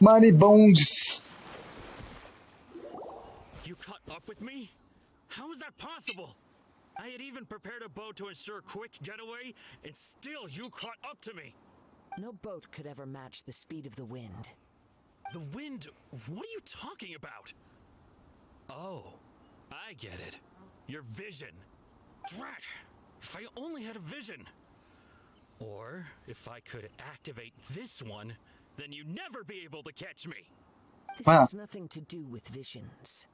Money Bonds. You caught up with me? How is that possible? I had even prepared a boat to ensure a quick getaway, and still you caught up to me. No boat could ever match the speed of the wind. The wind? What are you talking about? Oh, I get it. Your vision. Drat! If I only had a vision. Or if I could activate this one, then you'd never be able to catch me. This has nothing to do with visions.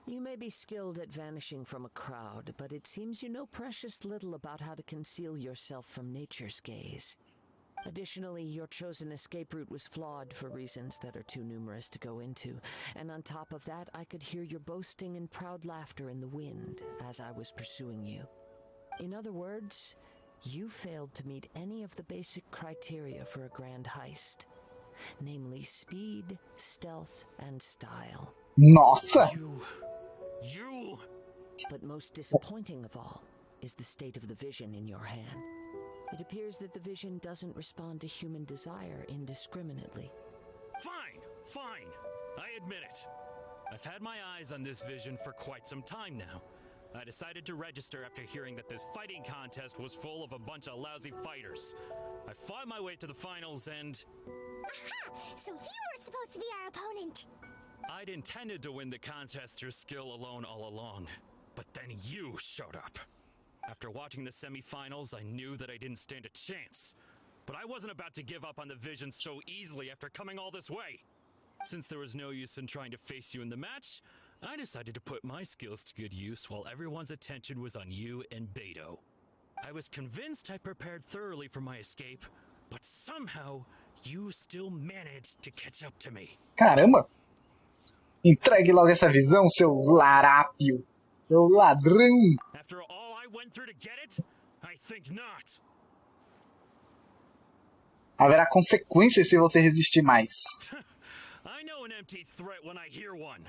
You may be skilled at vanishing from a crowd, but it seems you know precious little about how to conceal yourself from nature's gaze. Additionally, your chosen escape route was flawed for reasons that are too numerous to go into, and on top of that, I could hear your boasting and proud laughter in the wind as I was pursuing you. In other words, you failed to meet any of the basic criteria for a grand heist, namely speed, stealth, and style. Nossa! You! But most disappointing of all is the state of the vision in your hand. It appears that the vision doesn't respond to human desire indiscriminately. Fine. I admit it. I've had my eyes on this vision for quite some time now. I decided to register after hearing that this fighting contest was full of a bunch of lousy fighters. I fought my way to the finals and... Aha! So you were supposed to be our opponent! I'd intended to win the contest through skill alone all along, but then you showed up. After watching the semi-finals, I knew that I didn't stand a chance. But I wasn't about to give up on the vision so easily after coming all this way. Since there was no use in trying to face you in the match, I decided to put my skills to good use while everyone's attention was on you and Beto. I was convinced I prepared thoroughly for my escape, but somehow you still managed to catch up to me. Caramba! Entregue logo essa visão, seu larápio. Seu ladrão. After all I went through to get it? I think not. Haverá consequências se você resistir mais. I know an empty threat when I hear one.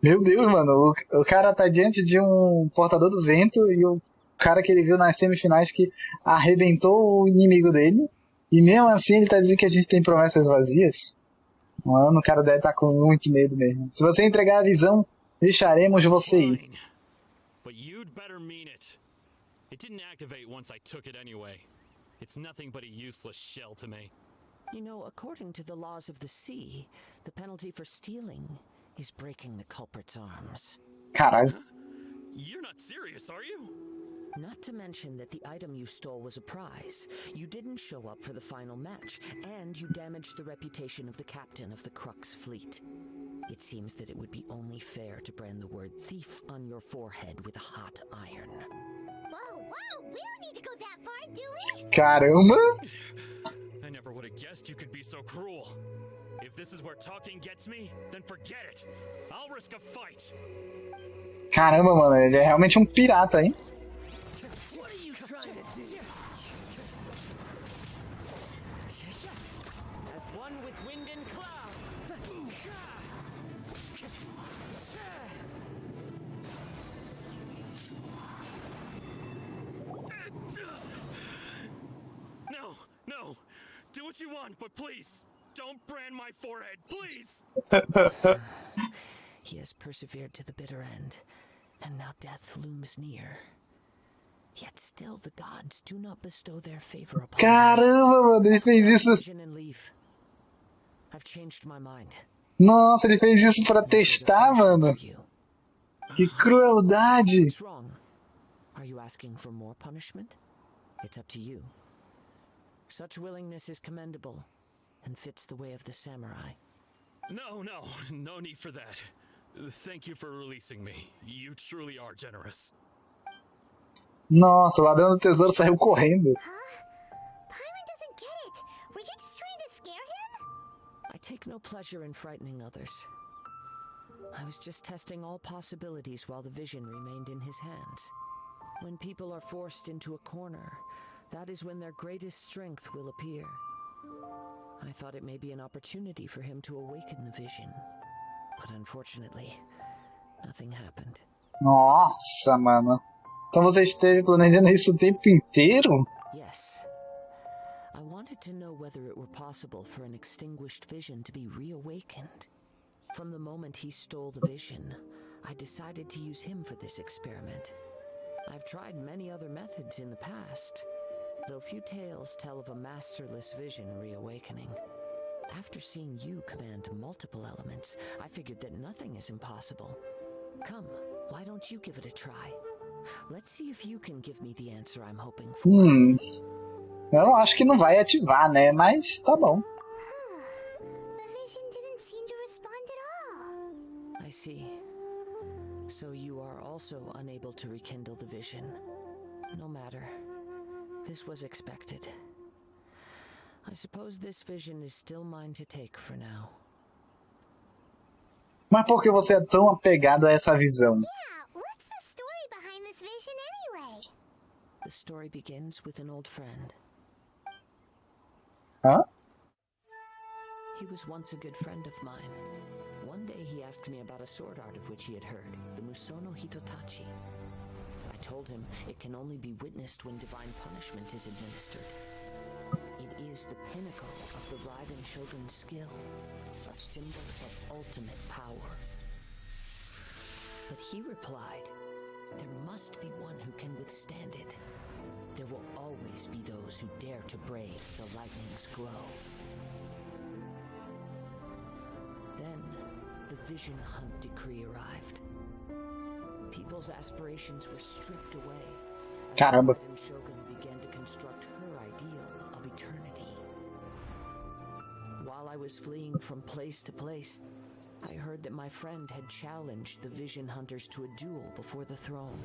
Meu Deus, mano. O cara tá diante de um portador do vento e o cara que ele viu nas semifinais que arrebentou o inimigo dele. E mesmo assim ele tá dizendo que a gente tem promessas vazias. Mano, o cara deve estar com muito medo mesmo. Se você entregar a visão, deixaremos você ir. But you'd better mean it. It didn't activate once I took it anyway. It's nothing but a useless shell to me. You know, according to the laws of the sea, the penalty for stealing is breaking the culprit's arms. Caralho. You're not serious, are you? Not to mention that the item you stole was a prize. You didn't show up for the final match, and you damaged the reputation of the captain of the Crux fleet. It seems that it would be only fair to brand the word thief on your forehead with a hot iron. Whoa, we don't need to go that far, do we? Caramba! I never would have guessed you could be so cruel. If this is where talking gets me, then forget it. I'll risk a fight. Caramba, mano, ele é realmente um pirata, hein? What are you trying to do? As one with wind and cloud. No. Do what you want, but please, don't brand my forehead, please. He has persevered to the bitter end, and now death looms near. Yet still the gods do not bestow their favor upon Caramba, mano, ele fez isso. I've changed my mind. Nossa, ele fez isso pra testar, mano. Que crueldade. What's wrong? Are you asking for more punishment? It's up to you. Such willingness is commendable and fits the way of the samurai. No need for that. Thank you for releasing me. You truly are generous. Nossa, o ladrão do tesouro saiu correndo. Huh? Paimon doesn't get it. Were you just trying to scare him? I take no pleasure in frightening others. I was just testing all possibilities while the vision remained in his hands. When people are forced into a corner, that is when their greatest strength will appear. I thought it may be an opportunity for him to awaken the vision. But unfortunately, nothing happened. Nossa, mano. Então você esteve planejando isso o tempo inteiro? Yes. I wanted to know whether it were possible for an extinguished vision to be reawakened. From the moment he stole the vision, I decided to use him for this experiment. I've tried many other methods in the past, though few tales tell of a masterless vision reawakening. After seeing you command multiple elements, I figured that nothing is impossible. Come, why don't you give it a try? Let's see if you can give me the answer I'm hoping for. Eu acho que não vai ativar, né? Mas tá bom. The vision didn't seem to respond at all. I see. So you are also unable to rekindle the vision. No matter. This was expected. I suppose this vision is still mine to take for now. Mas por que você é tão apegado a essa visão? Yeah, what's the story behind this vision anyway? The story begins with an old friend. Hã? He was once a good friend of mine. One day he asked me about a sword art of which he had heard, the Musono Hitotachi. I told him it can only be witnessed when divine punishment is administered. It is the pinnacle of the Raiden Shogun's skill, a symbol of ultimate power. But he replied, there must be one who can withstand it. There will always be those who dare to brave the lightning's glow. Then, the Vision Hunt decree arrived. People's aspirations were stripped away. Caramba. And Shogun began to construct her ideal of eternity. While I was fleeing from place to place, I heard that my friend had challenged the Vision Hunters to a duel before the throne.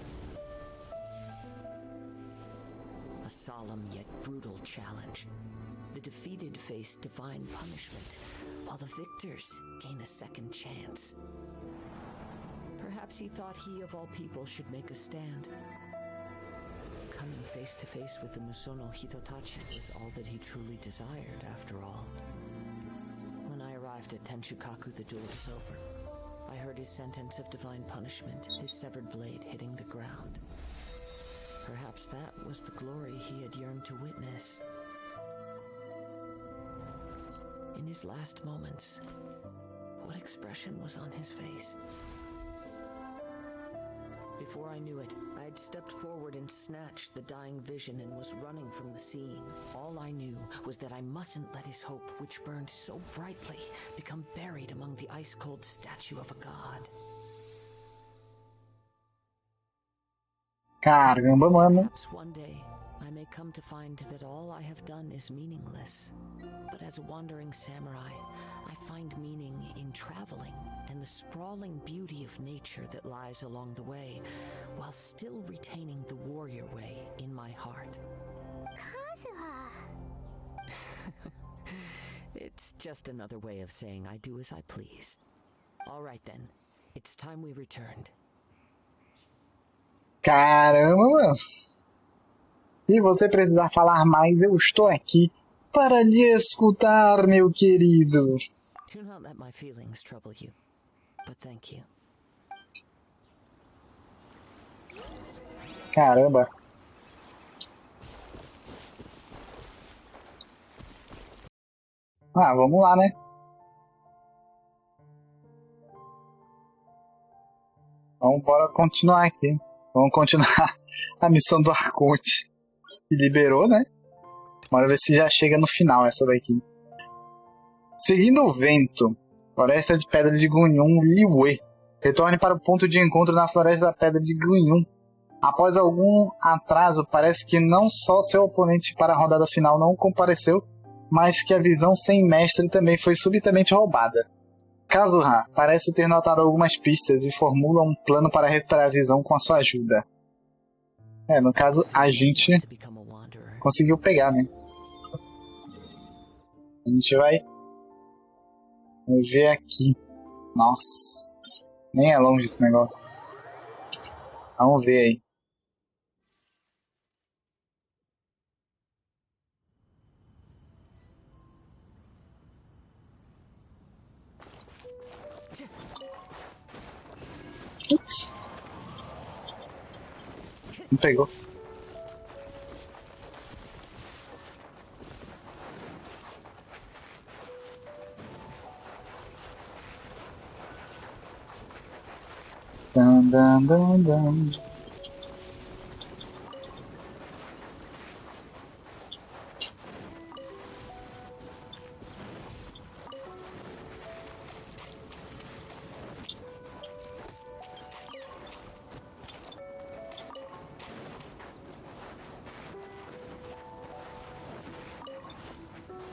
A solemn yet brutal challenge. The defeated face divine punishment, while the victors gain a second chance. Perhaps he thought he of all people should make a stand. Coming face to face with the Musono Hitotachi was all that he truly desired, after all. When I arrived at Tenshukaku, the duel was over. I heard his sentence of divine punishment, his severed blade hitting the ground. Perhaps that was the glory he had yearned to witness. In his last moments, what expression was on his face? Before I knew it, I had stepped forward and snatched the dying vision and was running from the scene. All I knew was that I mustn't let his hope, which burned so brightly, become buried among the ice-cold statue of a god. Caramba, mano. Perhaps one day I may come to find that all I have done is meaningless. But as a wandering samurai, I find meaning in traveling and the sprawling beauty of nature that lies along the way, while still retaining the warrior way in my heart. Kazuha! It's just another way of saying I do as I please. All right then, it's time we returned. Caramba, mano. Se você precisar falar mais, eu estou aqui para lhe escutar, meu querido. Do not let my feelings trouble you, but thank you. Caramba. Ah, vamos lá, né? Vamos bora continuar aqui. Vamos continuar a missão do Curte. Que liberou, né? Bora ver se já chega no final essa daqui. Seguindo o vento, Floresta de Pedra de Gunyun Liue. Retorne para o ponto de encontro na Floresta da Pedra de Gunyun. Após algum atraso, parece que não só seu oponente para a rodada final não compareceu, mas que a visão sem mestre também foi subitamente roubada. Kazuha parece ter notado algumas pistas e formula um plano para recuperar a visão com a sua ajuda. No caso, a gente conseguiu pegar, né? A gente vai ver aqui. Nossa, nem é longe esse negócio. Vamos ver aí. Ups. Não pegou. Dun, dun, dun, dun.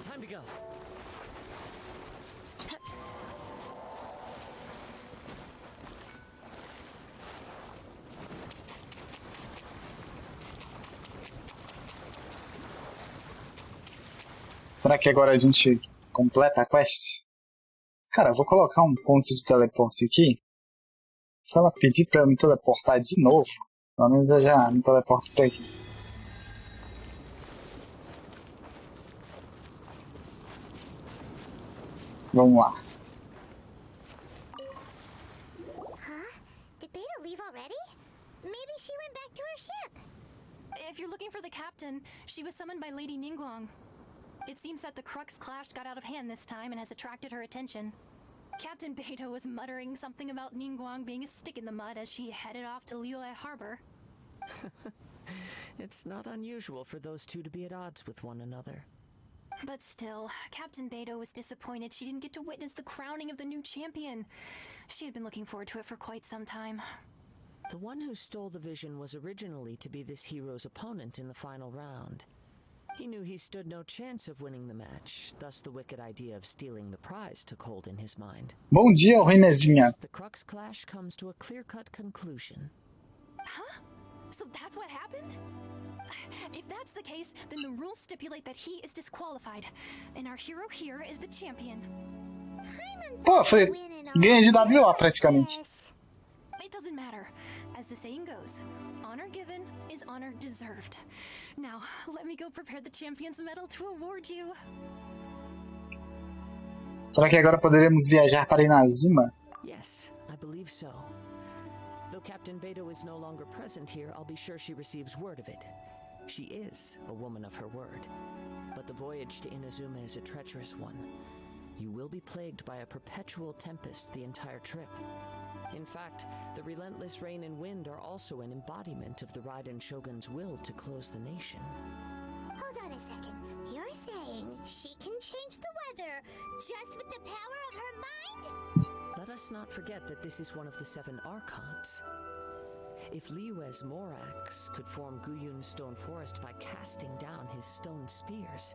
Time to go. Será que agora a gente completa a quest? Cara, eu vou colocar um ponto de teleporte aqui. Se ela pedir pra eu me teleportar de novo, pelo menos eu já me teleporto pra aqui. Vamos lá. Huh? Did Beta leave already? Maybe she went back to her ship. If you're looking for the captain, she was summoned by Lady Ningguang. It seems that the Crux clash got out of hand this time and has attracted her attention. Captain Beto was muttering something about Ningguang being a stick in the mud as she headed off to Liyue Harbor. It's not unusual for those two to be at odds with one another. But still, Captain Beto was disappointed she didn't get to witness the crowning of the new champion. She had been looking forward to it for quite some time. The one who stole the vision was originally to be this hero's opponent in the final round. He knew he stood no chance of winning the match, thus the wicked idea of stealing the prize took hold in his mind. Bom dia, Renezinha. The Crux clash comes to a clear-cut conclusion. Huh? So that's what happened? If that's the case, then the rules stipulate that he is disqualified, and our hero here is the champion. Pô, foi ganha de WO praticamente. It doesn't matter. As the saying goes, honor given is honor deserved. Now, let me go prepare the champion's medal to award you. Será que agora poderemos viajar para Inazuma? Yes, I believe so. Though Captain Beto is no longer present here, I'll be sure she receives word of it. She is a woman of her word. But the voyage to Inazuma is a treacherous one. You will be plagued by a perpetual tempest the entire trip. In fact, the relentless rain and wind are also an embodiment of the Raiden Shogun's will to close the nation. Hold on a second. You're saying she can change the weather just with the power of her mind? Let us not forget that this is one of the 7 Archons. If Liyue's Morax could form Guyun's stone forest by casting down his stone spears,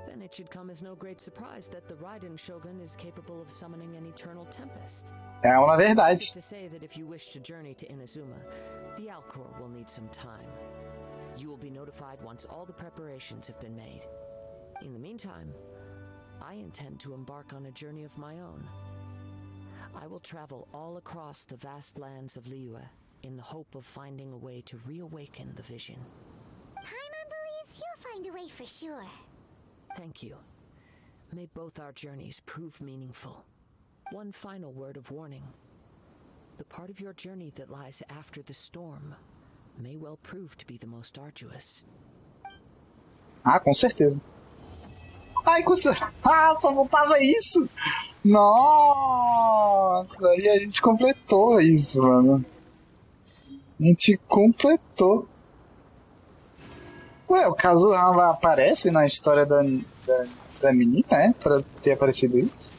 then it should come as no great surprise that the Raiden Shogun is capable of summoning an eternal tempest. É uma verdade. It's to say that if you wish to journey to Inazuma, the Alcor will need some time. You will be notified once all the preparations have been made. In the meantime, I intend to embark on a journey of my own. I will travel all across the vast lands of Liyue in the hope of finding a way to reawaken the vision. Paimon believes you'll find a way for sure. Thank you. May both our journeys prove meaningful. One final word of warning. The part of your journey that lies after the storm may well prove to be the most arduous. Ah, com certeza. Ai, ah, só faltava isso! Nossa, e a gente completou isso, mano. A gente completou. Ué, o Kazuha aparece na história da menina, é? Pra ter aparecido isso?